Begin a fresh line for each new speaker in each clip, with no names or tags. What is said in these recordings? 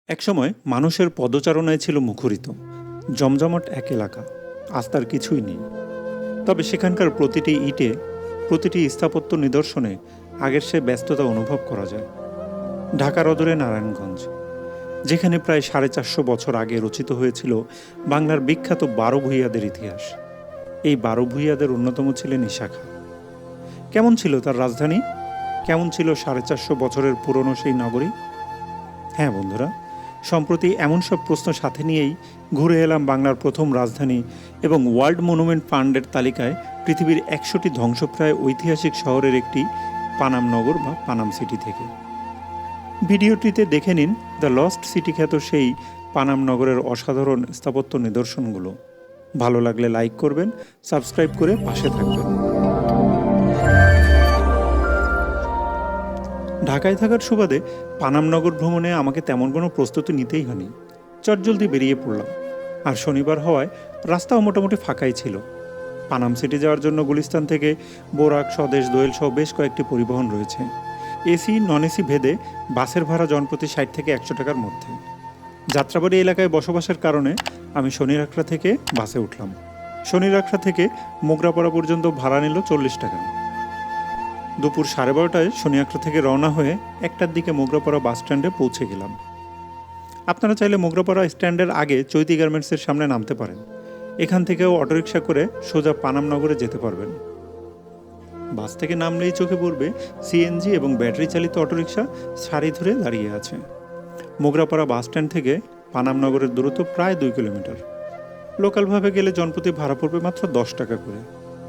একসময় মানুষের পদচারণায় ছিল মুখরিত জমজমাট এক এলাকা। আজ তার কিছুই নেই। তবে সেখানকার প্রতিটি ইটে, প্রতিটি স্থাপত্য নিদর্শনে আগের সে ব্যস্ততা অনুভব করা যায়। ঢাকার অদূরে নারায়ণগঞ্জ, যেখানে প্রায় 450 বছর আগে রচিত হয়েছিল বাংলার বিখ্যাত 12 ভূঁইয়াদের ইতিহাস। এই 12 ভূঁইয়াদের অন্যতম ছিলেন ঈশা খাঁ। কেমন ছিল তার রাজধানী? কেমন ছিল 450 বছরের পুরনো সেই নগরী? হ্যাঁ বন্ধুরা, সম্প্রতি এমন সব প্রশ্ন সাথে নিয়েই ঘুরে এলাম বাংলার প্রথম রাজধানী এবং ওয়ার্ল্ড মনুমেন্ট ফান্ডের তালিকায় পৃথিবীর 100টি ধ্বংসপ্রায় ঐতিহাসিক শহরের একটি পানাম নগর বা পানাম সিটি থেকে। ভিডিওটিতে দেখে নিন দ্য লস্ট সিটি খ্যাত সেই পানাম নগরের অসাধারণ স্থাপত্য নিদর্শনগুলো। ভালো লাগলে লাইক করবেন, সাবস্ক্রাইব করে পাশে থাকবেন। ঢাকায় থাকার সুবাদে পানামনগর ভ্রমণে আমাকে তেমন কোনো প্রস্তুতি নিতেই হয়নি। চটজলদি বেরিয়ে পড়লাম। আর শনিবার হওয়ায় রাস্তাও মোটামুটি ফাঁকাই ছিল। পানাম সিটি যাওয়ার জন্য গুলিস্তান থেকে বোরাক, স্বদেশ, দোয়েল সহ বেশ কয়েকটি পরিবহন রয়েছে। এসি নন এসি ভেদে বাসের ভাড়া জনপ্রতি 60 থেকে 100 টাকার মধ্যে। যাত্রাবাড়ি এলাকায় বসবাসের কারণে আমি শনিরাখড়া থেকে বাসে উঠলাম। শনিরাখড়া থেকে মোগরাপাড়া পর্যন্ত ভাড়া নিল 40 টাকা। দুপুর 12:30টায় শনিয়াখড়া থেকে রওনা হয়ে 1টার দিকে মোগরাপাড়া বাস স্ট্যান্ডে পৌঁছে গেলাম। আপনারা চাইলে মোগরাপাড়া স্ট্যান্ডের আগে চৈতি গার্মেন্টসের সামনে নামতে পারেন। এখান থেকেও অটোরিকশা করে সোজা পানামনগরে যেতে পারবেন। বাস থেকে নামলেই চোখে পড়বে সিএনজি এবং ব্যাটারি চালিত অটোরিকশা সারি ধরে দাঁড়িয়ে আছে। মোগরাপাড়া বাস স্ট্যান্ড থেকে পানামনগরের দূরত্ব প্রায় 2 কিলোমিটার। লোকালভাবে গেলে জনপ্রতি ভাড়া পড়বে মাত্র 10 টাকা করে,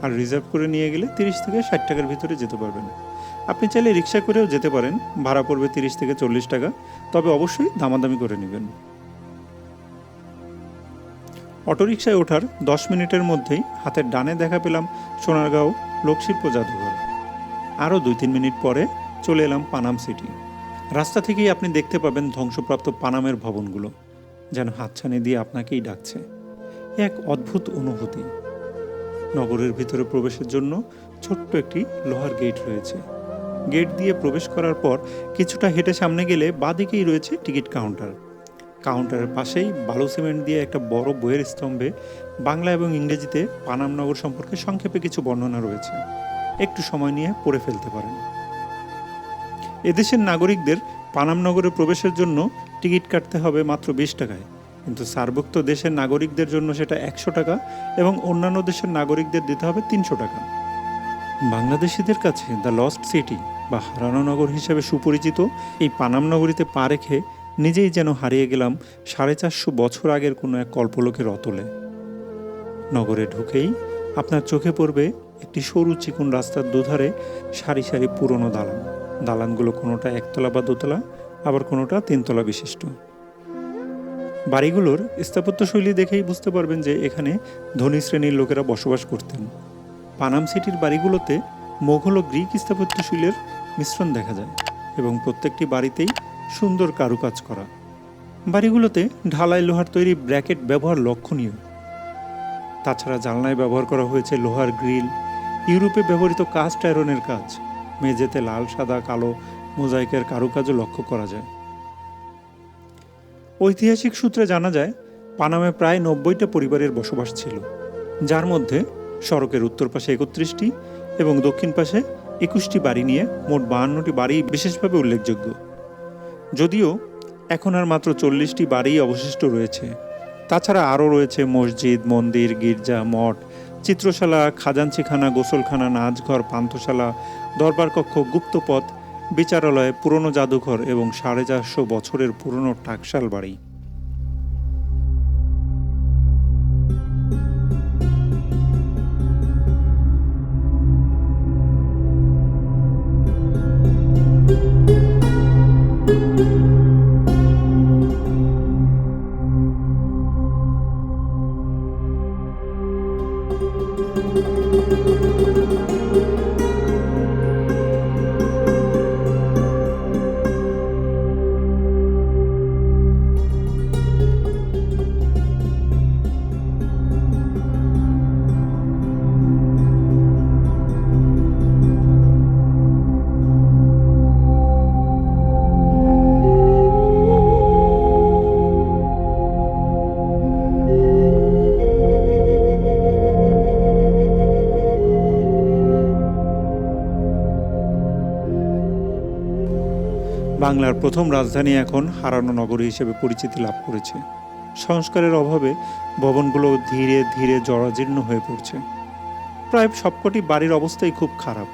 আর রিজার্ভ করে নিয়ে গেলে 30 থেকে 60 টাকার ভিতরে যেতে পারবেন। আপনি চাইলে রিক্সা করেও যেতে পারেন, ভাড়া পড়বে 30 থেকে 40 টাকা, তবে অবশ্যই দামাদামি করে নেবেন। অটোরিকশায় ওঠার 10 মিনিটের মধ্যেই হাতের ডানে দেখা পেলাম সোনারগাঁও লোকশিল্প জাদুঘর। আরও 2-3 মিনিট পরে চলে এলাম পানাম সিটি। রাস্তা থেকেই আপনি দেখতে পাবেন ধ্বংসপ্রাপ্ত পানামের ভবনগুলো, যেন হাতছানি দিয়ে আপনাকেই ডাকছে। এক অদ্ভুত অনুভূতি। নগরের ভিতরে প্রবেশের জন্য ছোট্ট একটি লোহার গেট রয়েছে। গেট দিয়ে প্রবেশ করার পর কিছুটা হেঁটে সামনে গেলে বাঁদিকেই রয়েছে টিকিট কাউন্টার। কাউন্টারের পাশেই বালু সিমেন্ট দিয়ে একটা বড় বইয়ের স্তম্ভে বাংলা এবং ইংরেজিতে পানাম নগর সম্পর্কে সংক্ষেপে কিছু বর্ণনা রয়েছে। একটু সময় নিয়ে পড়ে ফেলতে পারেন। এদেশের নাগরিকদের পানাম নগরে প্রবেশের জন্য টিকিট কাটতে হবে মাত্র 20 টাকায়, কিন্তু সার্কভুক্ত দেশের নাগরিকদের জন্য সেটা 100 টাকা এবং অন্যান্য দেশের নাগরিকদের দিতে হবে 300 টাকা। বাংলাদেশিদের কাছে দ্য লস্ট সিটি বা হারানো নগর হিসেবে সুপরিচিত এই পানাম নগরীতে পা রেখে নিজেই যেন হারিয়ে গেলাম 450 বছর আগের কোনো এক কল্পলোকের অতলে। নগরে ঢুকেই আপনার চোখে পড়বে একটি সরু চিকন রাস্তার দুধারে সারি সারি পুরনো দালান। দালানগুলো কোনোটা 1 তলা বা 2 তলা, আবার কোনোটা 3 তলা বিশিষ্ট। বাড়িগুলোর স্থাপত্যশৈলী দেখেই বুঝতে পারবেন যে এখানে ধনী শ্রেণীর লোকেরা বসবাস করতেন। পানাম সিটির বাড়িগুলোতে মোঘল ও গ্রিক স্থাপত্যশৈলীর মিশ্রণ দেখা যায় এবং প্রত্যেকটি বাড়িতেই সুন্দর কারুকাজ করা। বাড়িগুলোতে ঢালাই লোহার তৈরি ব্র্যাকেট ব্যবহার লক্ষণীয়। তাছাড়া জানলায় ব্যবহার করা হয়েছে লোহার গ্রিল, ইউরোপে ব্যবহৃত কাস্ট আয়রনের কাজ। মেঝেতে লাল, সাদা, কালো মোজাইকের কারুকাজও লক্ষ্য করা যায়। ঐতিহাসিক সূত্রে জানা যায় পানামে প্রায় 90টা পরিবারের বসবাস ছিল, যার মধ্যে সড়কের উত্তর পাশে 31টি এবং দক্ষিণ পাশে 21টি বাড়ি নিয়ে মোট 52টি বাড়ি বিশেষভাবে উল্লেখযোগ্য। যদিও এখন আর মাত্র 40টি বাড়ি অবশিষ্ট রয়েছে। তাছাড়া আরও রয়েছে মসজিদ, মন্দির, গির্জা, মঠ, চিত্রশালা, খাজাঞ্চিখানা, গোসলখানা, নাচঘর, পান্থশালা, দরবার কক্ষ, গুপ্তপথ, বিচারালয়, পুরনো জাদুঘর এবং 450 বছরের পুরনো টাকশাল বাড়ি। বাংলার প্রথম রাজধানী এখন হারানো নগরী হিসেবে পরিচিতি লাভ করেছে। সংস্কারের অভাবে ভবনগুলো ধীরে ধীরে জরাজীর্ণ হয়ে পড়ছে। প্রায় সবকটি বাড়ির অবস্থাই খুব খারাপ।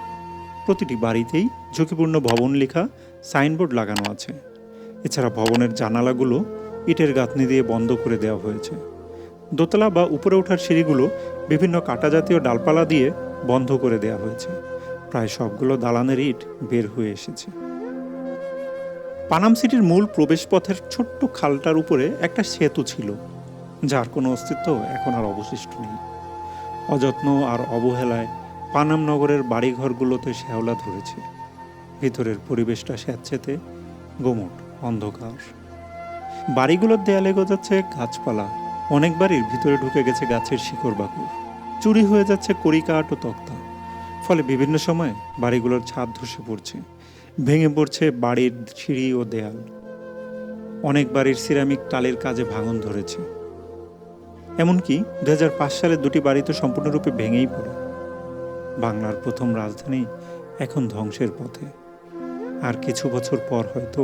প্রতিটি বাড়িতেই ঝুঁকিপূর্ণ ভবন লেখা সাইনবোর্ড লাগানো আছে। এছাড়া ভবনের জানালাগুলো ইটের গাঁথনি দিয়ে বন্ধ করে দেওয়া হয়েছে। দোতলা বা উপরে ওঠার সিঁড়িগুলো বিভিন্ন কাটা জাতীয় ডালপালা দিয়ে বন্ধ করে দেওয়া হয়েছে। প্রায় সবগুলো দালানের ইট বের হয়ে এসেছে। পানাম সিটির মূল প্রবেশপথের ছোট্ট খালটার উপরে একটা সেতু ছিল, যার কোনো অস্তিত্ব এখন আর অবশিষ্ট নেই। অযত্ন আর অবহেলায় পানাম নগরের বাড়িঘরগুলোতে শ্যাওলা ধরেছে। ভিতরের পরিবেশটা স্যাঁতসেঁতে, গোমট, অন্ধকার। বাড়িগুলোর দেয়ালে গজাচ্ছে গাছপালা। অনেক বাড়ির ভিতরে ঢুকে গেছে গাছের শিকড় বাকড়। চুরি হয়ে যাচ্ছে কড়িকাঠ ও তক্তা। ফলে বিভিন্ন সময় বাড়িগুলোর ছাদ ধসে পড়ছে, ভেঙে পড়ছে বাড়ির সিঁড়ি ও দেয়াল। অনেক বাড়ির সিরামিক টালির কাজে ভাঙন ধরেছে। এমনকি 2005 সালে দুটি বাড়ি তো সম্পূর্ণরূপে ভেঙেই পড়ে। বাংলার প্রথম রাজধানী এখন ধ্বংসের পথে। আর কিছু বছর পর হয়তো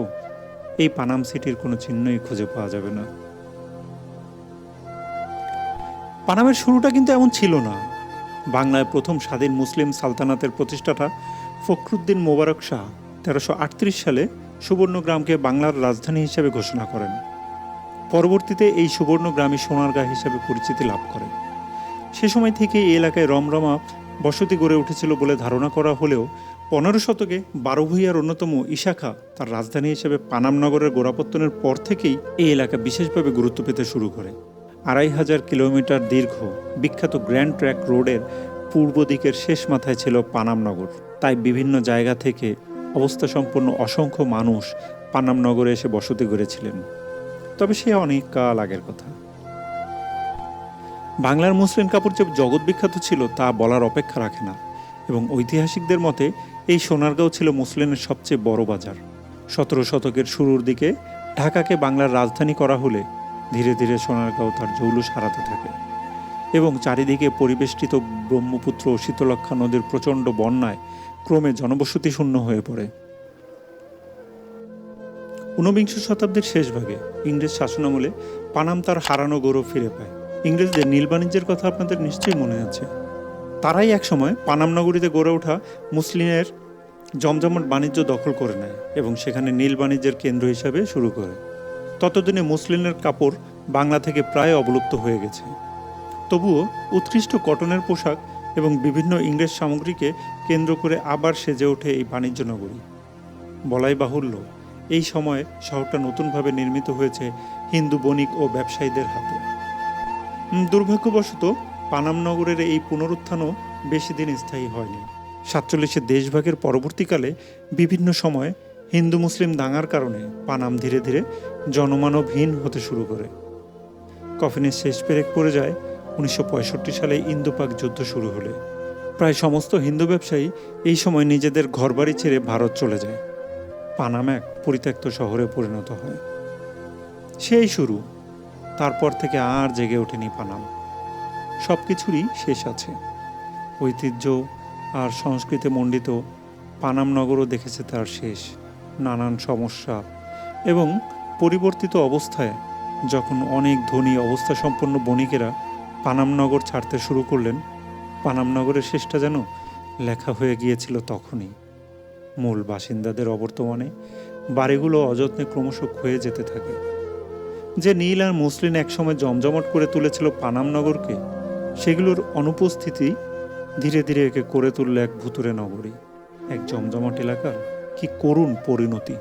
এই পানাম সিটির কোনো চিহ্নই খুঁজে পাওয়া যাবে না। পানামের শুরুটা কিন্তু এমন ছিল না। বাংলায় প্রথম স্বাধীন মুসলিম সালতানাতের প্রতিষ্ঠাতা ফখরুদ্দিন মোবারক শাহ 1338 সালে সুবর্ণগ্রামকে বাংলার রাজধানী হিসেবে ঘোষণা করেন। পরবর্তীতে এই সুবর্ণগ্রামই সোনারগাঁ হিসেবে পরিচিতি লাভ করে। সে সময় থেকে এই এলাকায় রমরমা বসতি গড়ে উঠেছিল বলে ধারণা করা হলেও 15 শতকে বারোভূঁইয়ার অন্যতম ইশাখা তার রাজধানী হিসেবে পানাম নগরের গোড়াপত্তনের পর থেকেই এই এলাকা বিশেষভাবে গুরুত্ব পেতে শুরু করে। 2500 কিলোমিটার দীর্ঘ বিখ্যাত গ্র্যান্ড ট্র্যাক রোডের পূর্ব দিকের শেষ মাথায় ছিল পানাম নগর। তাই বিভিন্ন জায়গা থেকে অবস্থা সম্পন্ন অসংখ্য মানুষ পানাম নগরে এসে বসতি গড়েছিলেন। তবে সে অনেক কাল আগের কথা। বাংলার মসলিন কাপড় যে জগৎ বিখ্যাত ছিল তা বলার অপেক্ষা রাখে না, এবং ঐতিহাসিকদের মতে এই সোনারগাঁও ছিল মসলিনের সবচেয়ে বড় বাজার। 17 শতকের শুরুর দিকে ঢাকাকে বাংলার রাজধানী করা হলে ধীরে ধীরে সোনারগাঁও তার জৌলুস হারাতে থাকে এবং চারিদিকে পরিবেষ্টিত ব্রহ্মপুত্র ও শীতলক্ষ্যা নদীর প্রচণ্ড বন্যায় ক্রমে জনবসতি শূন্য হয়ে পড়ে। 19বিংশ শতাব্দীর শেষ ভাগে ইংরেজ শাসনামলে পানাম তার হারানো গৌরব ফিরে পায়। ইংরেজদের নীল বাণিজ্যের কথা আপনাদের নিশ্চয়ই মনে আছে। তারাই একসময় পানাম নগরীতে গড়ে ওঠা মুসলিমের জমজমাট বাণিজ্য দখল করে নেয় এবং সেখানে নীল বাণিজ্যের কেন্দ্র হিসাবে শুরু করে। ততদিনে মুসলিমের কাপড় বাংলা থেকে প্রায় অবলুপ্ত হয়ে গেছে। তবুও উৎকৃষ্ট কটনের পোশাক এবং বিভিন্ন ইংরেজ সামগ্রীকে কেন্দ্র করে আবার সেজে ওঠে এই বাণিজ্য নগরী। বলাই বাহুল্য, এই সময়ে শহরটা নতুনভাবে নির্মিত হয়েছে হিন্দু বণিক ও ব্যবসায়ীদের হাতে। দুর্ভাগ্যবশত পানাম নগরের এই পুনরুত্থানও বেশি দিন স্থায়ী হয়নি। 47 দেশভাগের পরবর্তীকালে বিভিন্ন সময়ে হিন্দু মুসলিম দাঙ্গার কারণে পানাম ধীরে ধীরে জনমানবহীন হতে শুরু করে। কফিনের শেষ পেরেক পড়ে যায় 1965 সালে ইন্দো পাক যুদ্ধ শুরু হলে। প্রায় সমস্ত হিন্দু ব্যবসায়ী এই সময় নিজেদের ঘরবাড়ি ছেড়ে ভারত চলে যায়। পানাম এক পরিত্যক্ত শহরে পরিণত হয়। সেই শুরু। তারপর থেকে আর জেগে ওঠেনি পানাম। সব কিছুরই শেষ আছে। ঐতিহ্য আর সংস্কৃতি মণ্ডিত পানাম নগরও দেখেছে তার শেষ। নানান সমস্যা এবং পরিবর্তিত অবস্থায় যখন অনেক ধনী অবস্থা সম্পন্ন বণিকেরা পানাম নগর ছাড়তে শুরু করলেন, পানাম নগরের শেষটা যেন লেখা হয়ে গিয়েছিল তখনই। মূল বাসিন্দাদের অবর্তমানে বাড়িগুলো অযত্নে ক্রমশ ক্ষয়ে যেতে থাকে। যে নীল আর মসলিন একসময় জমজমাট করে তুলেছিল পানাম নগরকে, সেগুলোর অনুপস্থিতি ধীরে ধীরে একে করে তুলল এক ভুতুরে নগরী, এক জমজমাট এলাকার কি করুণ পরিণতি।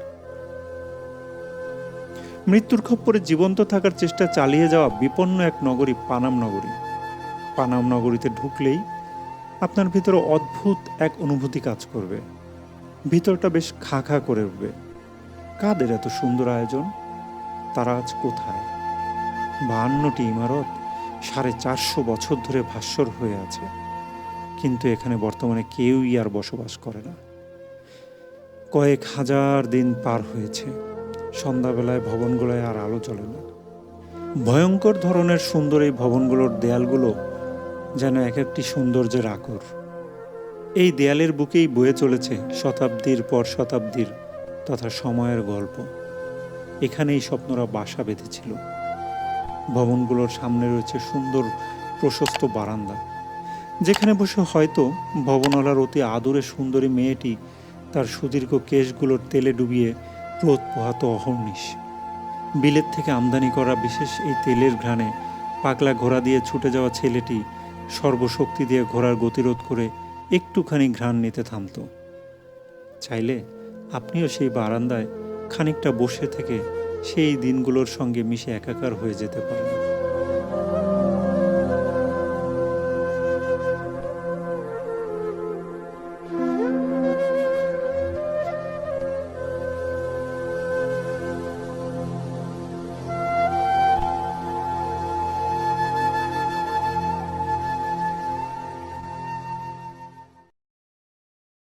মৃত্যুর খপ্পরে জীবন্ত থাকার চেষ্টা চালিয়ে যাওয়া বিপন্ন এক নগরী পানাম নগরী। পানাম নগরীতে ঢুকলেই আপনার ভিতরে অদ্ভুত এক অনুভূতি কাজ করবে। ভিতরটা বেশ খা খা করে উঠবে। কাদের এত সুন্দর আয়োজন? তারা আজ কোথায়? 52টি ইমারত 450 বছর ধরে ভাস্বর হয়ে আছে, কিন্তু এখানে বর্তমানে কেউই আর বসবাস করে না। কয়েক হাজার দিন পার হয়েছে, সন্ধ্যাবেলায় ভবনগুলোয় আর আলো জ্বলে না। ভয়ঙ্কর ধরনের সুন্দর এই ভবনগুলোর দেয়ালগুলো যেন এক একটি সৌন্দর্যের আকর। এই দেয়ালের বুকেই বয়ে চলেছে শতাব্দীর পর শতাব্দীর তথা সময়ের গল্প। এখানেই স্বপ্নরা বাসা বেঁধেছিল। ভবনগুলোর সামনে রয়েছে সুন্দর প্রশস্ত বারান্দা, যেখানে বসে হয়তো ভবনওয়ালার অতি আদরে সুন্দরী মেয়েটি তার সুদীর্ঘ কেশগুলোর তেলে ডুবিয়ে রোদ পোহাতো অহর্নিশ। বিলেত থেকে আমদানি করা বিশেষ এই তেলের ঘ্রাণে পাগলা ঘোড়া দিয়ে ছুটে যাওয়া ছেলেটি সর্বশক্তি দিয়ে ঘোড়ার গতিরোধ করে একটুখানি ঘ্রাণ নিতে থামত। চাইলে আপনিও সেই বারান্দায় খানিকটা বসে থেকে সেই দিনগুলোর সঙ্গে মিশে একাকার হয়ে যেতে পারেন।